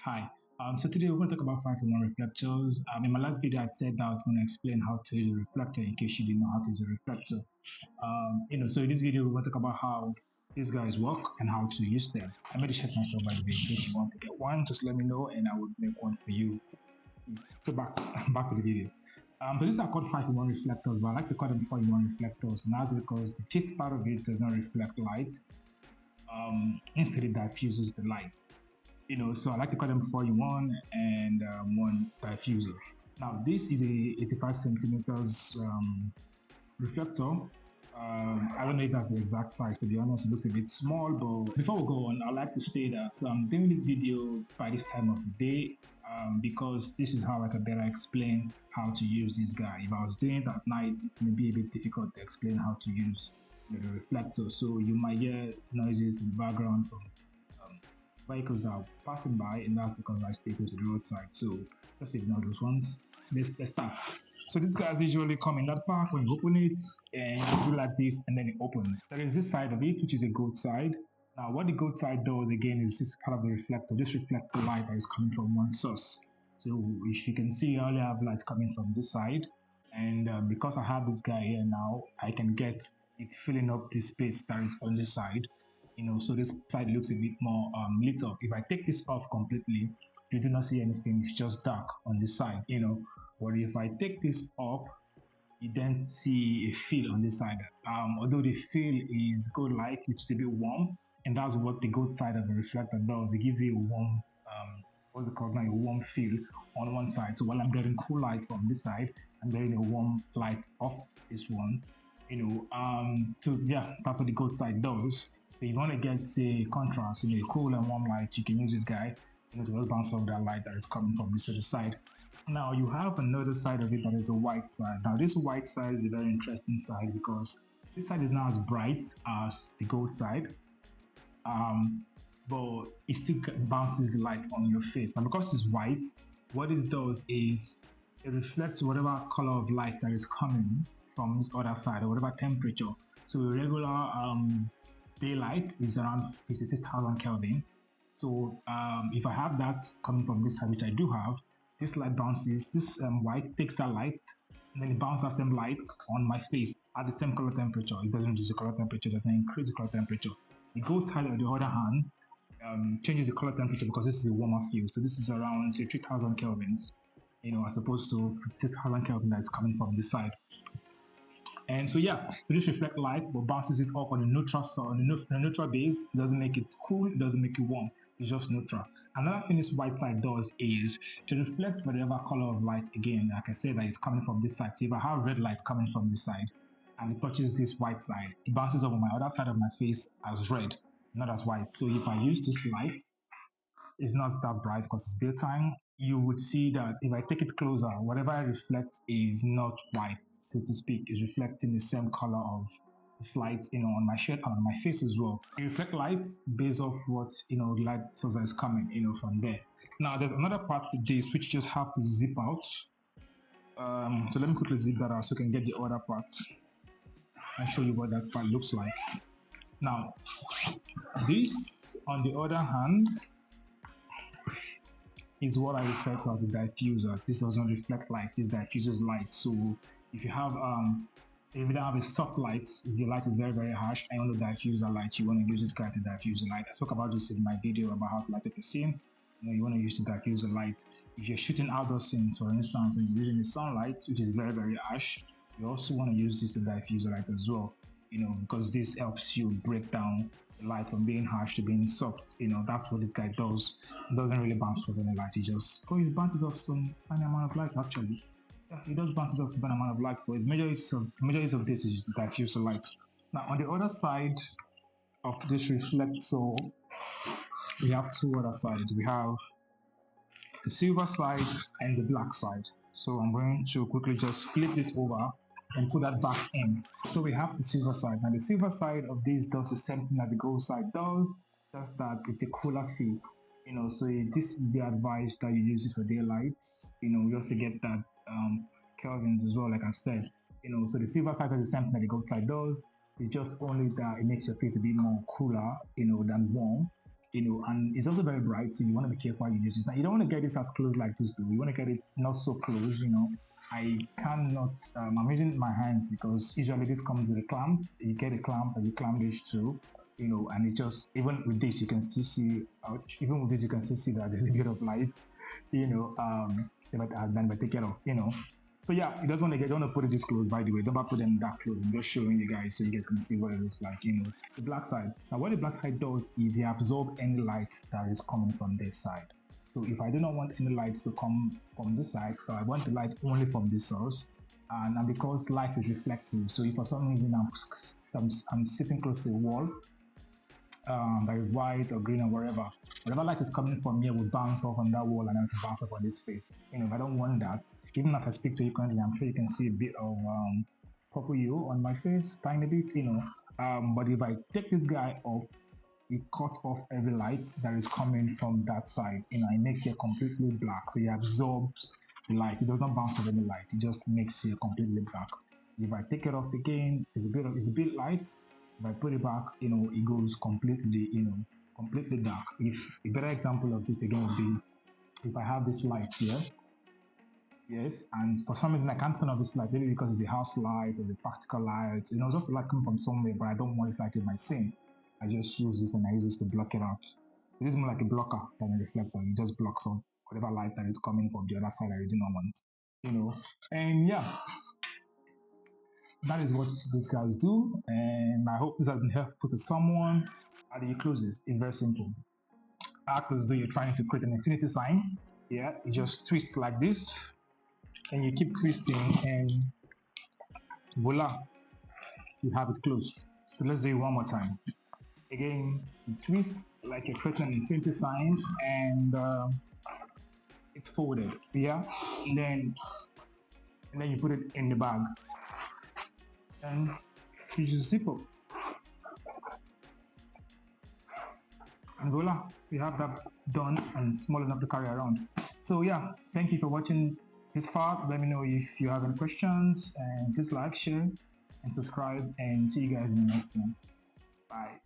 Hi. So today we're going to talk about 5-in-1 reflectors. In my last video, I said that I was going to explain how to use a reflector in case you didn't know how to use a reflector. So in this video, we're going to talk about how these guys work and how to use them. I made a shirt myself, by the way. In case you want to get one, just let me know and I will make one for you. So back to the video. So these are called 5-in-1 reflectors, but I like to call them 4-in-1 reflectors. And that's because the fifth part of it does not reflect light. Instead, it diffuses the light. So I like to call them 4-in-1 and one diffuser. Now, this is a 85 centimeters reflector. I don't know if that's the exact size, to be honest. It looks a bit small, but before we go on, I'd like to say that I'm doing this video by this time of the day because this is how I can better explain how to use this guy. If I was doing it at night, it may be a bit difficult to explain how to use the reflector. So you might hear noises in the background from vehicles are passing by, and that's because I stay close to the roadside. So just ignore those ones. Let's start. So these guys usually come in that park when you open it, and you do like this, and then it opens. There is this side of it, which is a goat side. Now, what the goat side does again is this kind of a reflector. This reflects the light that is coming from one source. So if you can see, I only have light coming from this side, and because I have this guy here now, I can get it filling up this space that is on this side. So this side looks a bit more lit up. If I take this off completely, you do not see anything. It's just dark on this side. But if I take this off, you then see a feel on this side. Although the feel is gold light, which is a bit warm, and that's what the gold side of the reflector does. It gives you a warm, what's it called now, a warm feel on one side. So while I'm getting cool light from this side, I'm getting a warm light off this one. So yeah, that's what the gold side does. So you want to get, say, contrast, a cool and warm light, you can use this guy, to just bounce off that light that is coming from this other side. Now you have another side of it that is a white side. Now this white side is a very interesting side because this side is not as bright as the gold side, but it still bounces the light on your face. Now because it's white, what it does is it reflects whatever color of light that is coming from this other side or whatever temperature. So regular daylight is around 56,000 Kelvin. So if I have that coming from this side, which I do have, this light bounces, this white takes that light, and then it bounces that same light on my face at the same color temperature. It doesn't reduce the color temperature, it doesn't increase the color temperature. It goes higher on the other hand, changes the color temperature because this is a warmer field. So this is around, say, 3,000 kelvins, as opposed to 56,000 kelvin that is coming from this side. And so yeah, this reflect light but bounces it off on the neutral side, on the neutral base. It doesn't make it cool, it doesn't make it warm. It's just neutral. Another thing this white side does is to reflect whatever color of light, again, like I said, that is coming from this side. So if I have red light coming from this side and it touches this white side, it bounces over my other side of my face as red, not as white. So if I use this light, it's not that bright because it's daytime. You would see that if I take it closer, whatever I reflect is not white, so to speak, is reflecting the same color of the light, on my shirt and on my face as well. You reflect light based off what, light source is coming, from there. Now, there's another part to this which you just have to zip out. So let me quickly zip that out so you can get the other part and show you what that part looks like. Now, this, on the other hand, is what I refer to as a diffuser. This doesn't reflect light, this diffuses light. So if you don't have a soft light, if your light is very, very harsh and you want to diffuse the light, you want to use this guy to diffuse the light. I spoke about this in my video about how to light up a scene. You want to use to diffuse the light. If you're shooting outdoor scenes, for instance, and you're using the sunlight, which is very, very harsh, you also want to use this to diffuse the light as well, because this helps you break down the light from being harsh to being soft. That's what this guy does. It doesn't really bounce off any light. It bounces off some tiny amount of light actually. Yeah, it does bounce off some amount of light, but the major use of this is to diffuse the light. Now on the other side of this reflector, we have two other sides. We have the silver side and the black side. So I'm going to quickly just flip this over and put that back in. So we have the silver side. Now the silver side of this does the same thing that the gold side does, just that it's a cooler feel. So this would be advised that you use this for daylight, just to get that kelvins as well, like I said. So the silver side does the same thing that the gold side does. It's just only that it makes your face a bit more cooler, than warm. and it's also very bright, so you want to be careful how you use it. Now, you don't want to get this as close like this, though. You want to get it not so close. I cannot, I'm using my hands because usually this comes with a clamp. You get a clamp and you clamp this too, and it just, even with this, you can still see, even with this, you can still see that there's a bit of light, if I take it off. So yeah, you don't want to put it this close, by the way. Don't put them that close. I'm just showing you guys so you guys can see what it looks like. The black side. Now what the black side does is it absorbs any light that is coming from this side. So if I do not want any lights to come from this side, so I want the light only from this source, and because light is reflective, so if for some reason I'm sitting close to a wall, by white or green or whatever light is coming from here will bounce off on that wall and then to bounce off on this face. If I don't want that, even as I speak to you currently, I'm sure you can see a bit of purple hue on my face, tiny bit. But if I take this guy off, it cuts off every light that is coming from that side. I make it completely black, so it absorbs the light. It does not bounce off any light. It just makes it completely black. If I take it off again, it's a bit light. If I put it back, it goes completely dark. If a better example of this again would be if I have this light here, yes, and for some reason I can't turn off this light, maybe because it's a house light or the practical light, just a light coming from somewhere, but I don't want this light in my scene. I just use this and I use this to block it out. It is more like a blocker than a reflector. It just blocks on whatever light that is coming from the other side I do not want. And yeah, that is what these guys do, and I hope this has been helpful to someone. How do you close this? It's very simple. Act as though you're trying to create an infinity sign. Yeah, you just twist like this, and you keep twisting, and voila, you have it closed. So let's do it one more time. Again, you twist like you're creating an infinity sign, and it's folded. Yeah, and then you put it in the bag, and you just zip up. And voila, you have that done and small enough to carry around. So yeah, thank you for watching this part. Let me know if you have any questions, and please like, share, and subscribe, and see you guys in the next one. Bye.